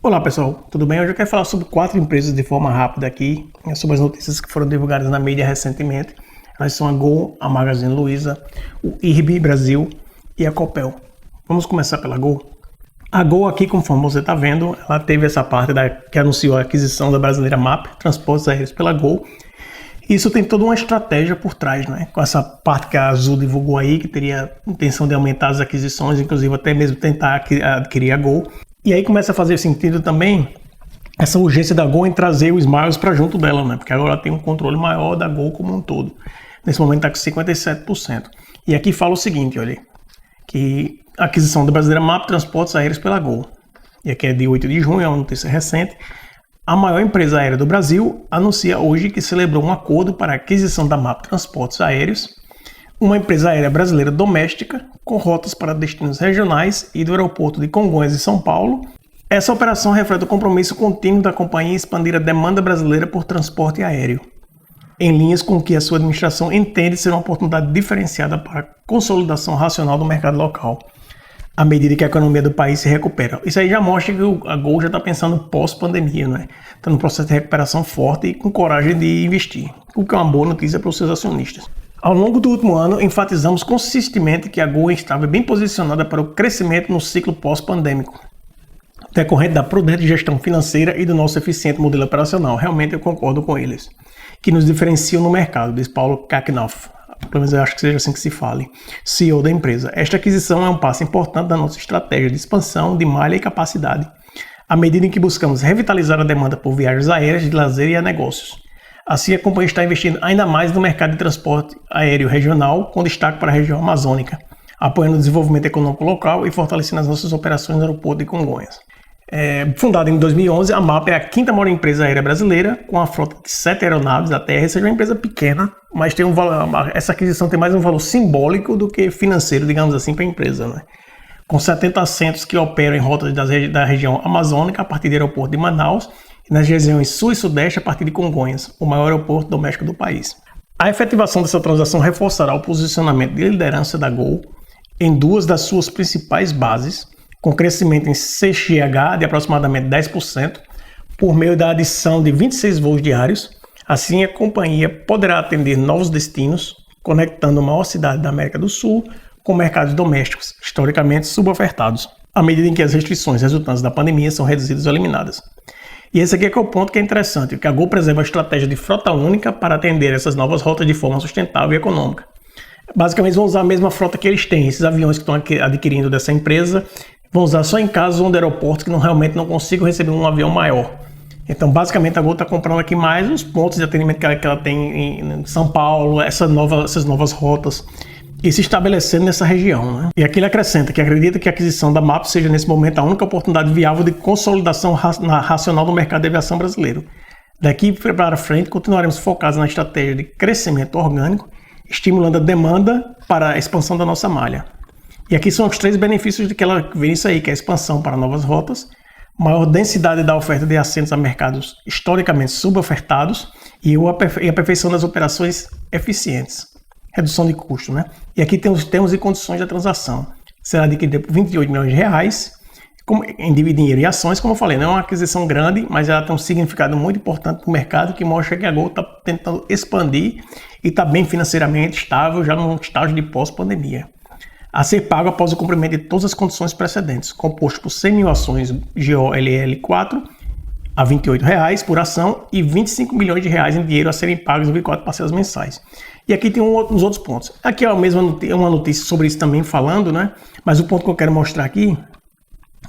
Olá pessoal, tudo bem? Hoje eu quero falar sobre 4 empresas de forma rápida aqui, sobre as notícias que foram divulgadas na mídia recentemente. Elas são a Gol, a Magazine Luiza, o IRB Brasil e a Copel. Vamos começar pela Gol. A Gol aqui, conforme você está vendo, ela teve essa parte que anunciou a aquisição da brasileira MAP, Transportes Aéreos pela Gol. Isso tem toda uma estratégia por trás, né? Com essa parte que a Azul divulgou aí, que teria intenção de aumentar as aquisições, inclusive até mesmo tentar adquirir a Gol. E aí começa a fazer sentido também essa urgência da Gol em trazer o Smiles para junto dela, né? Porque agora ela tem um controle maior da Gol como um todo. Nesse momento está com 57%. E aqui fala o seguinte, olha, que a aquisição da brasileira MAP Transportes Aéreos pela Gol. E aqui é de 8 de junho, é uma notícia recente. A maior empresa aérea do Brasil anuncia hoje que celebrou um acordo para a aquisição da MAP Transportes Aéreos, uma empresa aérea brasileira doméstica com rotas para destinos regionais e do aeroporto de Congonhas e São Paulo. Essa operação reflete o compromisso contínuo da companhia em expandir a demanda brasileira por transporte aéreo, em linhas com o que a sua administração entende ser uma oportunidade diferenciada para a consolidação racional do mercado local, à medida que a economia do país se recupera. Isso aí já mostra que a Gol já está pensando pós-pandemia, né? Está num processo de recuperação forte e com coragem de investir, o que é uma boa notícia para os seus acionistas. Ao longo do último ano, enfatizamos consistentemente que a Gol estava bem posicionada para o crescimento no ciclo pós-pandêmico, decorrente da prudente gestão financeira e do nosso eficiente modelo operacional. Realmente eu concordo com eles, que nos diferenciam no mercado, diz Paulo Kaknoff. Pelo menos eu acho que seja assim que se fale, CEO da empresa. Esta aquisição é um passo importante da nossa estratégia de expansão de malha e capacidade, à medida em que buscamos revitalizar a demanda por viagens aéreas, de lazer e a negócios. Assim, a companhia está investindo ainda mais no mercado de transporte aéreo regional, com destaque para a região amazônica, apoiando o desenvolvimento econômico local e fortalecendo as nossas operações no aeroporto de Congonhas. Fundada em 2011, a MAP é a 5ª maior empresa aérea brasileira, com a frota de 7 aeronaves da terra. Seja uma empresa pequena, mas tem essa aquisição tem mais um valor simbólico do que financeiro, digamos assim, para a empresa, né? Com 70 assentos que operam em rotas da região amazônica, a partir do aeroporto de Manaus, e nas regiões sul e sudeste, a partir de Congonhas, o maior aeroporto doméstico do país. A efetivação dessa transação reforçará o posicionamento de liderança da Gol em 2 das suas principais bases, com crescimento em CXH de aproximadamente 10%, por meio da adição de 26 voos diários. Assim, a companhia poderá atender novos destinos, conectando a maior cidade da América do Sul com mercados domésticos, historicamente subofertados, à medida em que as restrições resultantes da pandemia são reduzidas ou eliminadas. E esse aqui é o ponto que é interessante, que a Gol preserva a estratégia de frota única para atender essas novas rotas de forma sustentável e econômica. Basicamente, vão usar a mesma frota que eles têm. Esses aviões que estão adquirindo dessa empresa vão usar só em casos onde aeroportos que realmente não consigam receber um avião maior. Então, basicamente, a Gol está comprando aqui mais os pontos de atendimento que ela tem em São Paulo, essas novas rotas, e se estabelecendo nessa região, né? E aqui ele acrescenta que acredita que a aquisição da MAP seja, nesse momento, a única oportunidade viável de consolidação racional do mercado de aviação brasileiro. Daqui para frente, continuaremos focados na estratégia de crescimento orgânico, estimulando a demanda para a expansão da nossa malha. E aqui são os 3 benefícios de que ela vê isso aí, que é a expansão para novas rotas, maior densidade da oferta de assentos a mercados historicamente subofertados e a perfeição das operações eficientes. Redução de custo, né? E aqui tem os termos e condições da transação. Será adquirida por R$28 milhões, em dinheiro e ações, como eu falei, não é uma aquisição grande, mas ela tem um significado muito importante para o mercado, que mostra que a Gol está tentando expandir e está bem financeiramente estável, já num estágio de pós-pandemia. A ser pago após o cumprimento de todas as condições precedentes, composto por 100 mil ações GOLL4 a R$28 por ação e R$25 milhões em dinheiro a serem pagos em 4 parcelas mensais. E aqui tem uns outros pontos. Aqui é uma notícia sobre isso também falando, né? Mas o ponto que eu quero mostrar aqui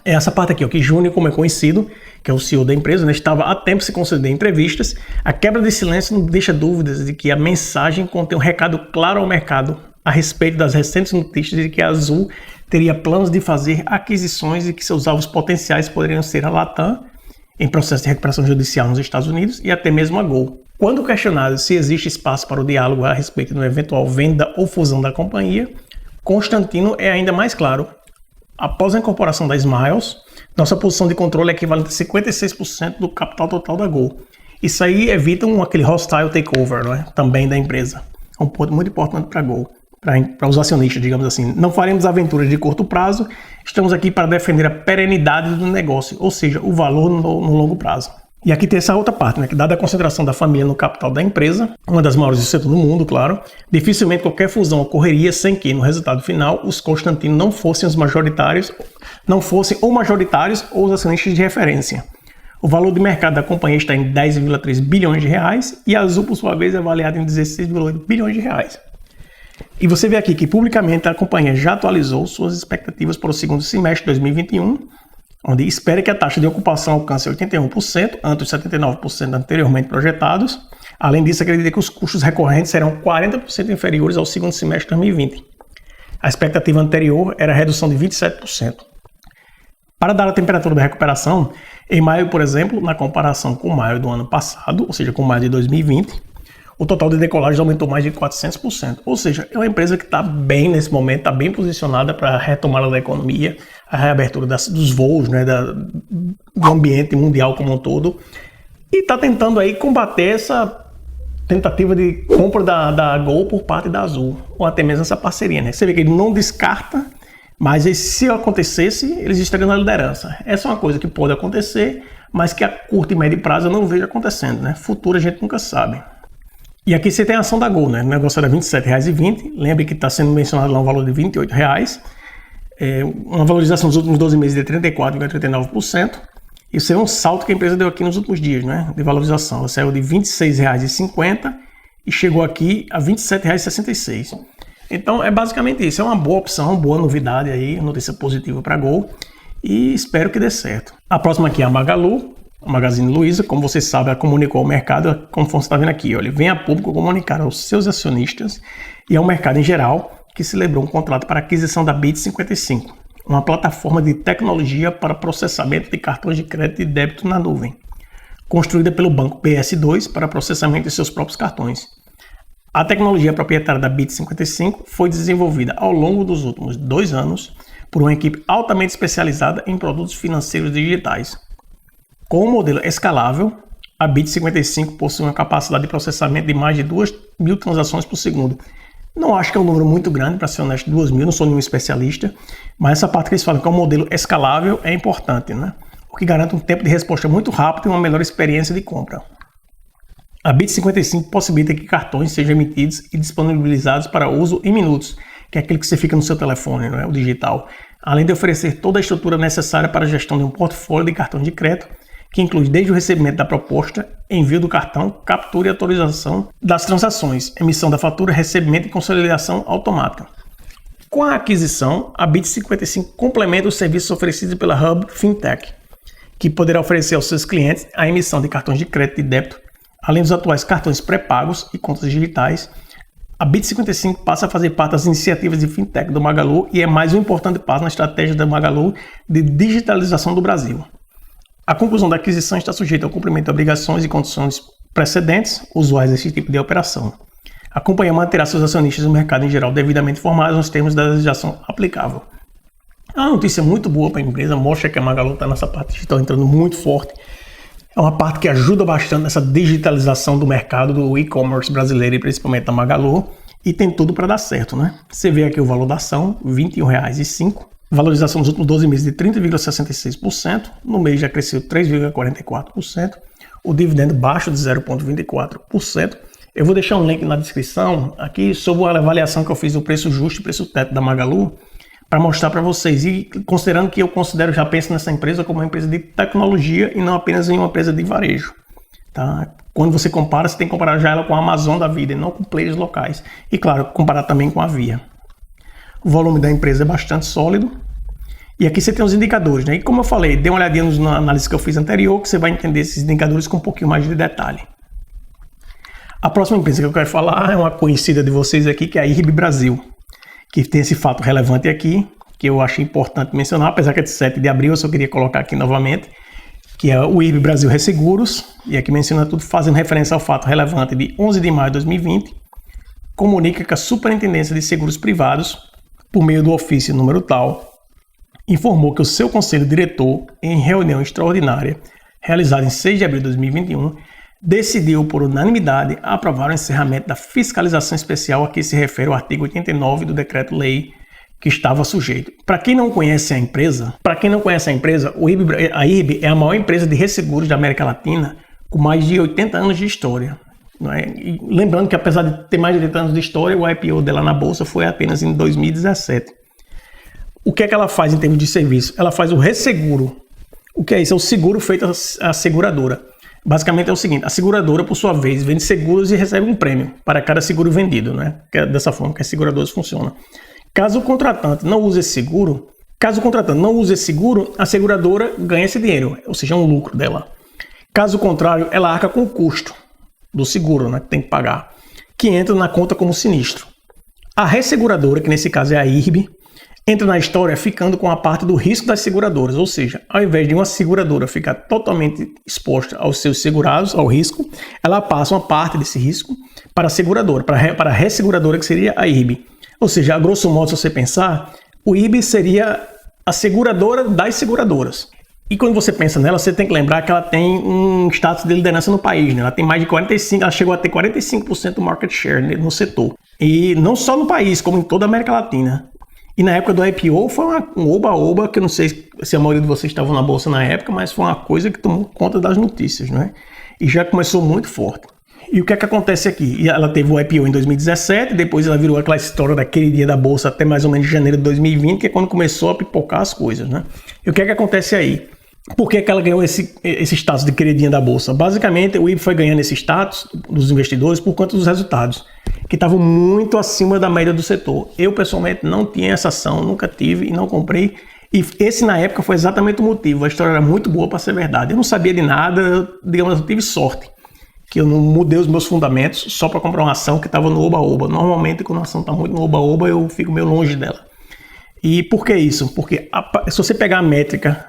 é essa parte aqui, ó, que Júnior, como é conhecido, que é o CEO da empresa, né, estava há tempo se conceder entrevistas. A quebra de silêncio não deixa dúvidas de que a mensagem contém um recado claro ao mercado a respeito das recentes notícias de que a Azul teria planos de fazer aquisições e que seus alvos potenciais poderiam ser a Latam, em processo de recuperação judicial nos Estados Unidos, e até mesmo a Gol. Quando questionado se existe espaço para o diálogo a respeito de uma eventual venda ou fusão da companhia, Constantino é ainda mais claro. Após a incorporação da Smiles, nossa posição de controle é equivalente a 56% do capital total da Gol. Isso aí evita aquele hostile takeover, não é? Também da empresa. É um ponto muito importante para a Gol. para os acionistas, digamos assim. Não faremos aventuras de curto prazo, estamos aqui para defender a perenidade do negócio, ou seja, o valor no longo prazo. E aqui tem essa outra parte, né, que dada a concentração da família no capital da empresa, uma das maiores do setor do mundo, claro, dificilmente qualquer fusão ocorreria sem que, no resultado final, os Constantino não fossem majoritários ou os acionistas de referência. O valor de mercado da companhia está em 10,3 bilhões de reais e a Azul, por sua vez, é avaliada em 16,8 bilhões de reais. E você vê aqui que publicamente a companhia já atualizou suas expectativas para o segundo semestre de 2021, onde espera que a taxa de ocupação alcance 81%, antes dos 79% anteriormente projetados. Além disso, acredita que os custos recorrentes serão 40% inferiores ao segundo semestre de 2020. A expectativa anterior era a redução de 27%. Para dar a temperatura da recuperação, em maio, por exemplo, na comparação com maio do ano passado, ou seja, com maio de 2020, o total de decolagem aumentou mais de 400%. Ou seja, é uma empresa que está bem nesse momento, está bem posicionada para a retomada da economia, a reabertura dos voos, né, do ambiente mundial como um todo, e está tentando aí combater essa tentativa de compra da Gol por parte da Azul, ou até mesmo essa parceria, né? Você vê que ele não descarta, mas se acontecesse, eles estariam na liderança. Essa é uma coisa que pode acontecer, mas que a curto e médio prazo eu não vejo acontecendo, né? Futuro a gente nunca sabe. E aqui você tem a ação da Gol, né? O negócio era R$ 27,20. Lembre que está sendo mencionado lá um valor de R$ 28,00. Uma valorização nos últimos 12 meses de 34,39%. Isso é um salto que a empresa deu aqui nos últimos dias, né? De valorização. Ela saiu de R$ 26,50 e chegou aqui a R$ 27,66. Então é basicamente isso. É uma boa opção, uma boa novidade aí, notícia positiva para a Gol. E espero que dê certo. A próxima aqui é a Magalu. A Magazine Luiza, como você sabe, ela comunicou ao mercado, como você está vendo aqui, olha, vem a público comunicar aos seus acionistas e ao mercado em geral que celebrou um contrato para aquisição da Bit55, uma plataforma de tecnologia para processamento de cartões de crédito e débito na nuvem, construída pelo banco PS2 para processamento de seus próprios cartões. A tecnologia proprietária da Bit55 foi desenvolvida ao longo dos últimos 2 anos por uma equipe altamente especializada em produtos financeiros digitais. Com um modelo escalável, a Bit55 possui uma capacidade de processamento de mais de 2.000 transações por segundo. Não acho que é um número muito grande, para ser honesto, 2.000, não sou nenhum especialista, mas essa parte que eles falam que é um modelo escalável é importante, né? O que garante um tempo de resposta muito rápido e uma melhor experiência de compra. A Bit55 possibilita que cartões sejam emitidos e disponibilizados para uso em minutos, que é aquele que você fica no seu telefone, não é? O digital, além de oferecer toda a estrutura necessária para a gestão de um portfólio de cartão de crédito, que inclui desde o recebimento da proposta, envio do cartão, captura e autorização das transações, emissão da fatura, recebimento e consolidação automática. Com a aquisição, a Bit55 complementa os serviços oferecidos pela Hub Fintech, que poderá oferecer aos seus clientes a emissão de cartões de crédito e débito, além dos atuais cartões pré-pagos e contas digitais. A Bit55 passa a fazer parte das iniciativas de fintech do Magalu e é mais um importante passo na estratégia da Magalu de digitalização do Brasil. A conclusão da aquisição está sujeita ao cumprimento de obrigações e condições precedentes usuais desse tipo de operação. A companhia manterá seus acionistas no mercado em geral devidamente informados nos termos da legislação aplicável. É uma notícia muito boa para a empresa, mostra que a Magalu está nessa parte digital entrando muito forte. É uma parte que ajuda bastante nessa digitalização do mercado do e-commerce brasileiro e principalmente da Magalu, e tem tudo para dar certo, né? Você vê aqui o valor da ação, R$ 21,05. Valorização nos últimos 12 meses de 30,66%, no mês já cresceu 3,44%, o dividendo baixo de 0,24%. Eu vou deixar um link na descrição aqui sobre a avaliação que eu fiz do preço justo e preço teto da Magalu, para mostrar para vocês, e considerando que eu já penso nessa empresa como uma empresa de tecnologia e não apenas em uma empresa de varejo. Tá? Quando você compara, você tem que comparar já ela com a Amazon da vida e não com players locais. E claro, comparar também com a Via. O volume da empresa é bastante sólido. E aqui você tem os indicadores, né? E como eu falei, dê uma olhadinha na análise que eu fiz anterior, que você vai entender esses indicadores com um pouquinho mais de detalhe. A próxima empresa que eu quero falar é uma conhecida de vocês aqui, que é a IRB Brasil, que tem esse fato relevante aqui, que eu achei importante mencionar, apesar que é de 7 de abril, eu só queria colocar aqui novamente, que é o IRB Brasil Resseguros, e aqui menciona tudo fazendo referência ao fato relevante de 11 de maio de 2020, comunica que a Superintendência de Seguros Privados, por meio do ofício número tal, informou que o seu conselho diretor, em reunião extraordinária, realizada em 6 de abril de 2021, decidiu por unanimidade aprovar o encerramento da fiscalização especial a que se refere o artigo 89 do Decreto-Lei que estava sujeito. Para quem não conhece a empresa, a IRB é a maior empresa de resseguros da América Latina com mais de 80 anos de história. Não é? E lembrando que apesar de ter mais de 80 anos de história, o IPO dela na Bolsa foi apenas em 2017. O que é que ela faz em termos de serviço? Ela faz o resseguro. O que é isso? É o seguro feito à seguradora. Basicamente é o seguinte, a seguradora, por sua vez, vende seguros e recebe um prêmio para cada seguro vendido, né? Que é dessa forma que as seguradoras funcionam. Caso o contratante não use esse seguro, a seguradora ganha esse dinheiro, ou seja, é um lucro dela. Caso contrário, ela arca com o custo do seguro, né, que tem que pagar, que entra na conta como sinistro. A resseguradora, que nesse caso é a IRB, entra na história ficando com a parte do risco das seguradoras, ou seja, ao invés de uma seguradora ficar totalmente exposta aos seus segurados, ao risco, ela passa uma parte desse risco para a seguradora, para a resseguradora, que seria a IRB. Ou seja, a grosso modo, se você pensar, o IRB seria a seguradora das seguradoras. E quando você pensa nela, você tem que lembrar que ela tem um status de liderança no país, né? Ela tem mais de 45%, ela chegou a ter 45% do market share no setor. E não só no país, como em toda a América Latina. E na época do IPO foi um oba-oba, que eu não sei se a maioria de vocês estavam na bolsa na época, mas foi uma coisa que tomou conta das notícias, né? E já começou muito forte. E o que é que acontece aqui? Ela teve o IPO em 2017, depois ela virou aquela história da queridinha da bolsa até mais ou menos janeiro de 2020, que é quando começou a pipocar as coisas, né? E o que é que acontece aí? Por que ela ganhou esse status de queridinha da bolsa? Basicamente, o IRB foi ganhando esse status dos investidores por conta dos resultados, que estavam muito acima da média do setor. Eu, pessoalmente, não tinha essa ação, nunca tive e não comprei. E esse, na época, foi exatamente o motivo. A história era muito boa para ser verdade. Eu não sabia de nada, digamos, eu tive sorte, que eu não mudei os meus fundamentos só para comprar uma ação que estava no oba-oba. Normalmente, quando a ação está muito no oba-oba, eu fico meio longe dela. E por que isso? Porque se você pegar a métrica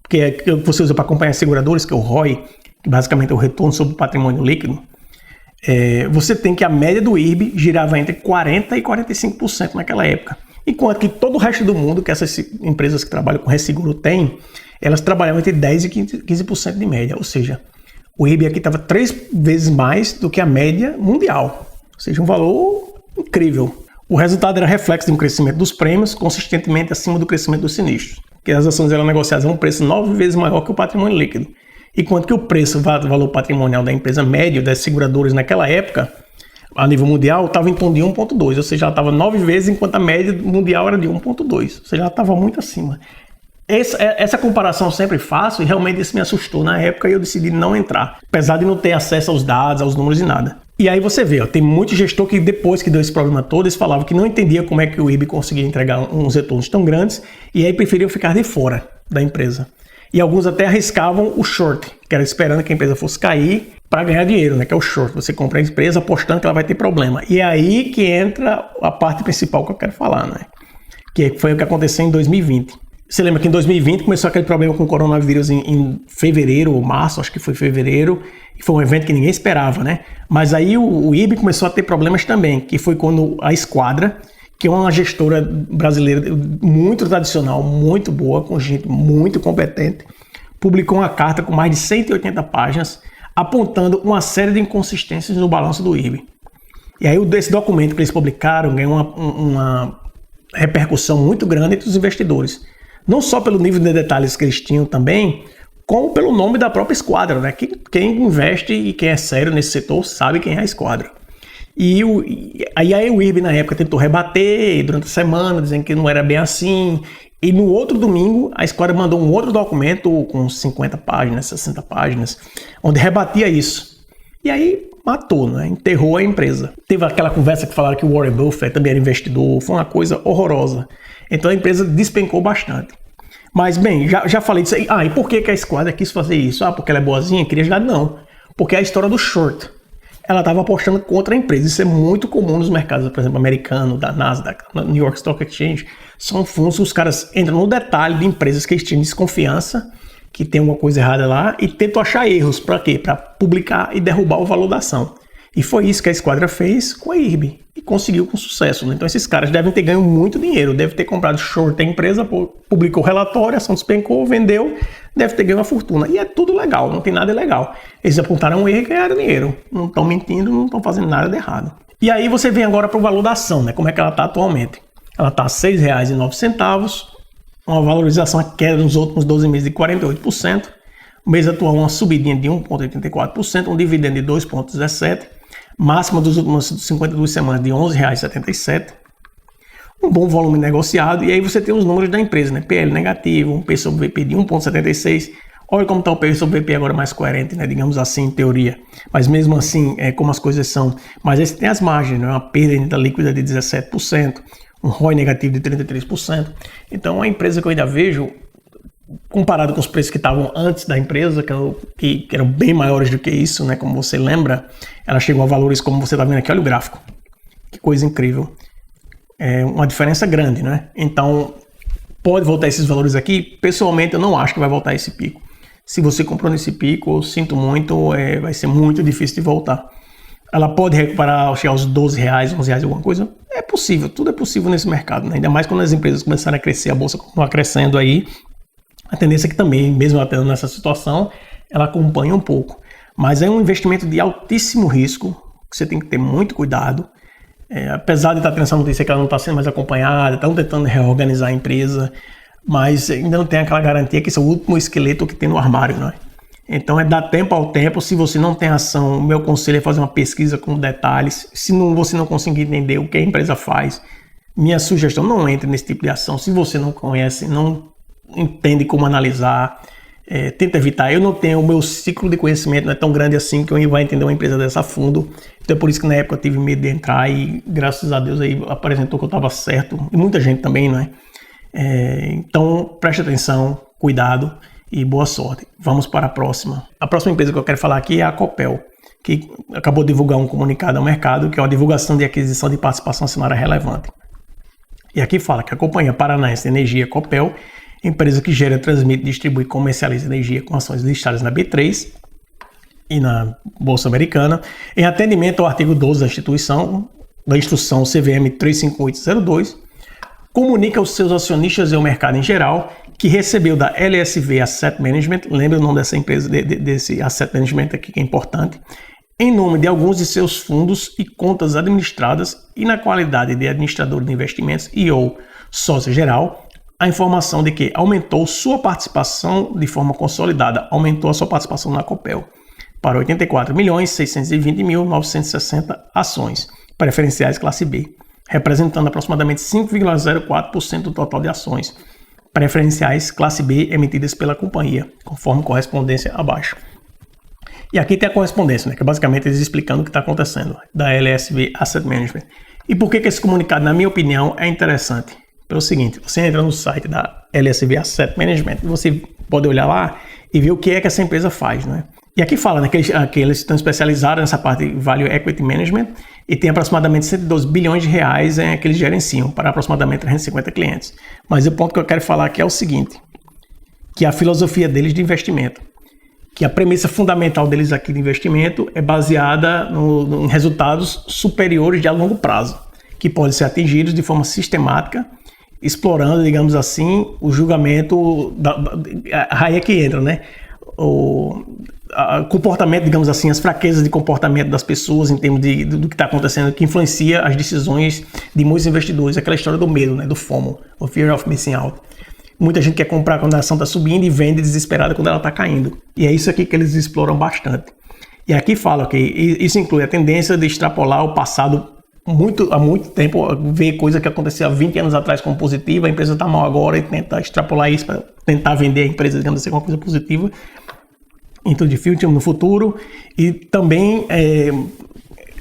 que você usa para acompanhar seguradores, que é o ROI, que basicamente é o retorno sobre o patrimônio líquido, você tem que a média do IRB girava entre 40% e 45% naquela época. Enquanto que todo o resto do mundo, que essas empresas que trabalham com resseguro têm, elas trabalhavam entre 10% e 15% de média. Ou seja, o IRB aqui estava 3 vezes mais do que a média mundial. Ou seja, um valor incrível. O resultado era reflexo de um crescimento dos prêmios consistentemente acima do crescimento dos sinistros, que as ações eram negociadas a um preço 9 vezes maior que o patrimônio líquido. Enquanto que o preço, o valor patrimonial da empresa médio das seguradoras naquela época, a nível mundial, estava em torno de 1,2, ou seja, ela estava 9 vezes, enquanto a média mundial era de 1,2, ou seja, ela estava muito acima. Essa comparação eu sempre faço e realmente isso me assustou na época e eu decidi não entrar, apesar de não ter acesso aos dados, aos números e nada. E aí você vê, tem muito gestor que depois que deu esse problema todo, eles falavam que não entendia como é que o IRB conseguia entregar uns retornos tão grandes e aí preferiam ficar de fora da empresa. E alguns até arriscavam o short, que era esperando que a empresa fosse cair para ganhar dinheiro, né? Que é o short. Você compra a empresa apostando que ela vai ter problema. E é aí que entra a parte principal que eu quero falar, né? Que foi o que aconteceu em 2020. Você lembra que em 2020 começou aquele problema com o coronavírus em fevereiro ou março, acho que foi fevereiro, e foi um evento que ninguém esperava, né? Mas aí o IRB começou a ter problemas também, que foi quando a Esquadra, que é uma gestora brasileira muito tradicional, muito boa, com gente muito competente, publicou uma carta com mais de 180 páginas, apontando uma série de inconsistências no balanço do IRB. E aí esse documento que eles publicaram ganhou uma repercussão muito grande entre os investidores. Não só pelo nível de detalhes que eles tinham também, como pelo nome da própria Esquadra, né? Quem investe e quem é sério nesse setor sabe quem é a Esquadra. E aí o IRB na época tentou rebater durante a semana, dizendo que não era bem assim. E no outro domingo, a Esquadra mandou um outro documento com 50 páginas, 60 páginas, onde rebatia isso. E aí matou, né? Enterrou a empresa. Teve aquela conversa que falaram que o Warren Buffett também era investidor, foi uma coisa horrorosa. Então a empresa despencou bastante. Mas bem, já falei disso aí. E por que a Esquadra quis fazer isso? Porque ela é boazinha? Queria ajudar? Não. Porque é a história do short. Ela estava apostando contra a empresa. Isso é muito comum nos mercados, por exemplo, americano, da Nasdaq, da New York Stock Exchange. São fundos que os caras entram no detalhe de empresas que eles tinham desconfiança, que tem alguma coisa errada lá, e tentam achar erros. Para quê? Para publicar e derrubar o valor da ação. E foi isso que a Esquadra fez com a IRB e conseguiu com sucesso, né? Então esses caras devem ter ganho muito dinheiro, devem ter comprado short da empresa, publicou o relatório, a ação despencou, vendeu, deve ter ganho uma fortuna. E é tudo legal, não tem nada ilegal. Eles apontaram um erro e ganharam dinheiro. Não estão mentindo, não estão fazendo nada de errado. E aí você vem agora para o valor da ação, né? Como é que ela está atualmente? Ela está a R$ 6,09, uma valorização, a queda nos últimos 12 meses de 48%. O mês atual, uma subidinha de 1,84%, um dividendo de 2,17%. Máxima dos últimos 52 semanas de R$ 11,77. Um bom volume negociado. E aí você tem os números da empresa, né? PL negativo, um P sobre VP de 1,76. Olha como está o P sobre VP agora mais coerente, né? Digamos assim, em teoria. Mas mesmo assim, como as coisas são. Mas aí você tem as margens, né? Uma perda líquida de 17%, um ROI negativo de 33%. Então, é uma empresa que eu ainda vejo, comparado com os preços que estavam antes da empresa, que eram bem maiores do que isso, né? Como você lembra, ela chegou a valores como você está vendo aqui, olha o gráfico. Que coisa incrível. É uma diferença grande, né? Então, pode voltar esses valores aqui? Pessoalmente, eu não acho que vai voltar esse pico. Se você comprou nesse pico, eu sinto muito, vai ser muito difícil de voltar. Ela pode recuperar, chegar aos R$12, R$11, alguma coisa? É possível, tudo é possível nesse mercado, né? Ainda mais quando as empresas começarem a crescer, a bolsa continua crescendo aí. A tendência é que também, mesmo ela tendo nessa situação, ela acompanha um pouco. Mas é um investimento de altíssimo risco, que você tem que ter muito cuidado. Apesar de estar tendo essa notícia que ela não está sendo mais acompanhada, estão tentando reorganizar a empresa, mas ainda não tem aquela garantia que esse é o último esqueleto que tem no armário, não é? Então é dar tempo ao tempo. Se você não tem ação, o meu conselho é fazer uma pesquisa com detalhes. Se você não conseguir entender o que a empresa faz, minha sugestão, não entre nesse tipo de ação. Se você não conhece, não entende como analisar, tenta evitar. Eu não tenho, o meu ciclo de conhecimento não é tão grande assim que eu vou entender uma empresa dessa a fundo. Então é por isso que na época eu tive medo de entrar e graças a Deus aí apresentou que eu estava certo. E muita gente também, não é? Então preste atenção, cuidado e boa sorte. Vamos para a próxima. A próxima empresa que eu quero falar aqui é a Copel, que acabou de divulgar um comunicado ao mercado, que é uma divulgação de aquisição de participação acionária relevante. E aqui fala que a Companhia Paranaense de Energia, Copel, empresa que gera, transmite, distribui e comercializa energia com ações listadas na B3 e na Bolsa Americana, em atendimento ao artigo 12 da instrução CVM 35802, comunica aos seus acionistas e ao mercado em geral que recebeu da LSV Asset Management, lembra o nome dessa empresa, desse Asset Management aqui que é importante, em nome de alguns de seus fundos e contas administradas e na qualidade de administrador de investimentos e ou sócio geral, a informação de que aumentou sua participação de forma consolidada, aumentou a sua participação na Copel para 84.620.960 ações preferenciais classe B, representando aproximadamente 5,04% do total de ações preferenciais classe B emitidas pela companhia, conforme correspondência abaixo. E aqui tem a correspondência, né, que é basicamente eles explicando o que está acontecendo, da LSV Asset Management. E por que esse comunicado, na minha opinião, é interessante? Pelo seguinte, você entra no site da LSV Asset Management, você pode olhar lá e ver o que é que essa empresa faz, né? E aqui fala, né, que eles estão especializados nessa parte de Value Equity Management e tem aproximadamente 112 bilhões de reais que eles gerenciam para aproximadamente 350 clientes. Mas o ponto que eu quero falar aqui é o seguinte, que a filosofia deles de investimento, que a premissa fundamental deles aqui de investimento é baseada em resultados superiores de a longo prazo, que podem ser atingidos de forma sistemática, explorando, digamos assim, o julgamento, aí é que entra, né? O comportamento, digamos assim, as fraquezas de comportamento das pessoas em termos do que está acontecendo, que influencia as decisões de muitos investidores, aquela história do medo, né? Do FOMO, o Fear of Missing Out. Muita gente quer comprar quando a ação está subindo e vende desesperada quando ela está caindo. E é isso aqui que eles exploram bastante. E aqui fala que isso inclui a tendência de extrapolar o passado há muito tempo, ver coisa que aconteceu há 20 anos atrás como positiva, a empresa está mal agora e tenta extrapolar isso para tentar vender a empresa, digamos assim, como uma coisa positiva into the future, no futuro, e também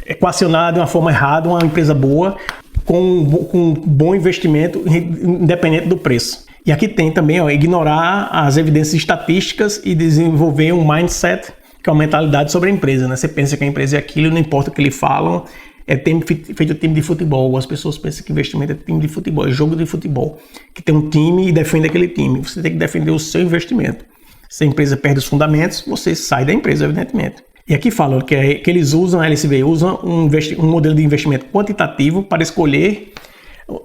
equacionar de uma forma errada uma empresa boa com bom investimento independente do preço. E aqui tem também ignorar as evidências estatísticas e desenvolver um mindset, que é uma mentalidade sobre a empresa, né? Você pensa que a empresa é aquilo, não importa o que lhe falam, é feito time de futebol. As pessoas pensam que investimento é time de futebol, é jogo de futebol, que tem um time e defende aquele time. Você tem que defender o seu investimento. Se a empresa perde os fundamentos, você sai da empresa, evidentemente. E aqui fala que eles usam, a LSV usa um modelo de investimento quantitativo para escolher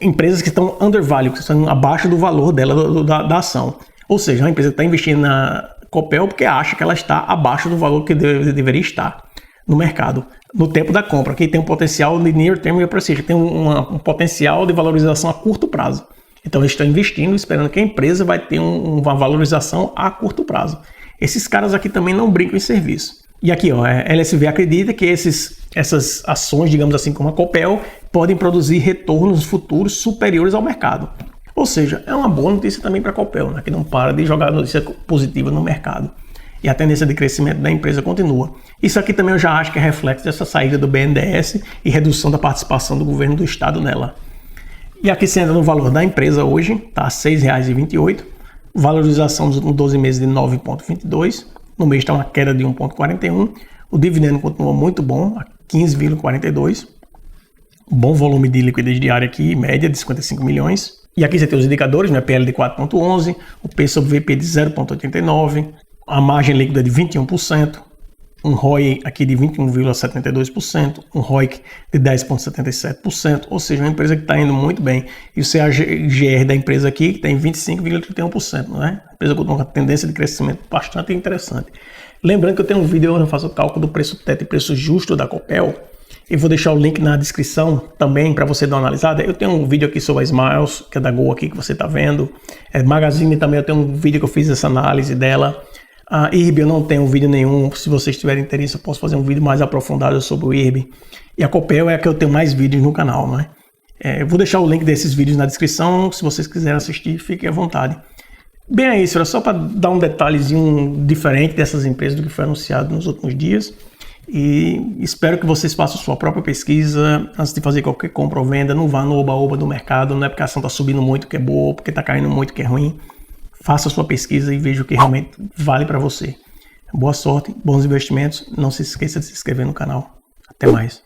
empresas que estão undervalued, que estão abaixo do valor dela, da ação. Ou seja, uma empresa que está investindo na Copel porque acha que ela está abaixo do valor que deveria estar no mercado, no tempo da compra, que tem um potencial de near term appreciation, tem um potencial de valorização a curto prazo. Então eles estão investindo, esperando que a empresa vai ter uma valorização a curto prazo. Esses caras aqui também não brincam em serviço. E aqui, ó, a LSV acredita que essas ações, digamos assim, como a Copel, podem produzir retornos futuros superiores ao mercado. Ou seja, é uma boa notícia também para a Copel, né, que não para de jogar notícia positiva no mercado. E a tendência de crescimento da empresa continua. Isso aqui também eu já acho que é reflexo dessa saída do BNDES e redução da participação do governo do estado nela. E aqui você entra no valor da empresa hoje, tá? R$ 6,28, valorização nos 12 meses de 9,22, no mês está uma queda de 1,41, o dividendo continua muito bom, a 15,42, bom volume de liquidez diária aqui, média de 55 milhões. E aqui você tem os indicadores, né? PL de 4,11, o P sobre VP de 0,89, a margem líquida de 21%, um ROI aqui de 21,72%, um ROIC de 10,77%, ou seja, uma empresa que está indo muito bem. E o CAGR da empresa aqui que tem 25,31%, não é? A empresa com uma tendência de crescimento bastante interessante. Lembrando que eu tenho um vídeo onde eu faço o cálculo do preço teto e preço justo da Copel, e vou deixar o link na descrição também para você dar uma analisada. Eu tenho um vídeo aqui sobre a Smiles, que é da Gol aqui que você está vendo. Magazine também eu tenho um vídeo que eu fiz essa análise dela. A IRB eu não tenho vídeo nenhum, se vocês tiverem interesse eu posso fazer um vídeo mais aprofundado sobre o IRB. E a Copel é a que eu tenho mais vídeos no canal, né? Eu vou deixar o link desses vídeos na descrição, se vocês quiserem assistir, fiquem à vontade. Bem, é isso, era só para dar um detalhezinho diferente dessas empresas do que foi anunciado nos últimos dias. E espero que vocês façam sua própria pesquisa antes de fazer qualquer compra ou venda. Não vá no oba-oba do mercado, não é porque a ação está subindo muito que é boa, porque está caindo muito que é ruim. Faça a sua pesquisa e veja o que realmente vale para você. Boa sorte, bons investimentos. Não se esqueça de se inscrever no canal. Até mais.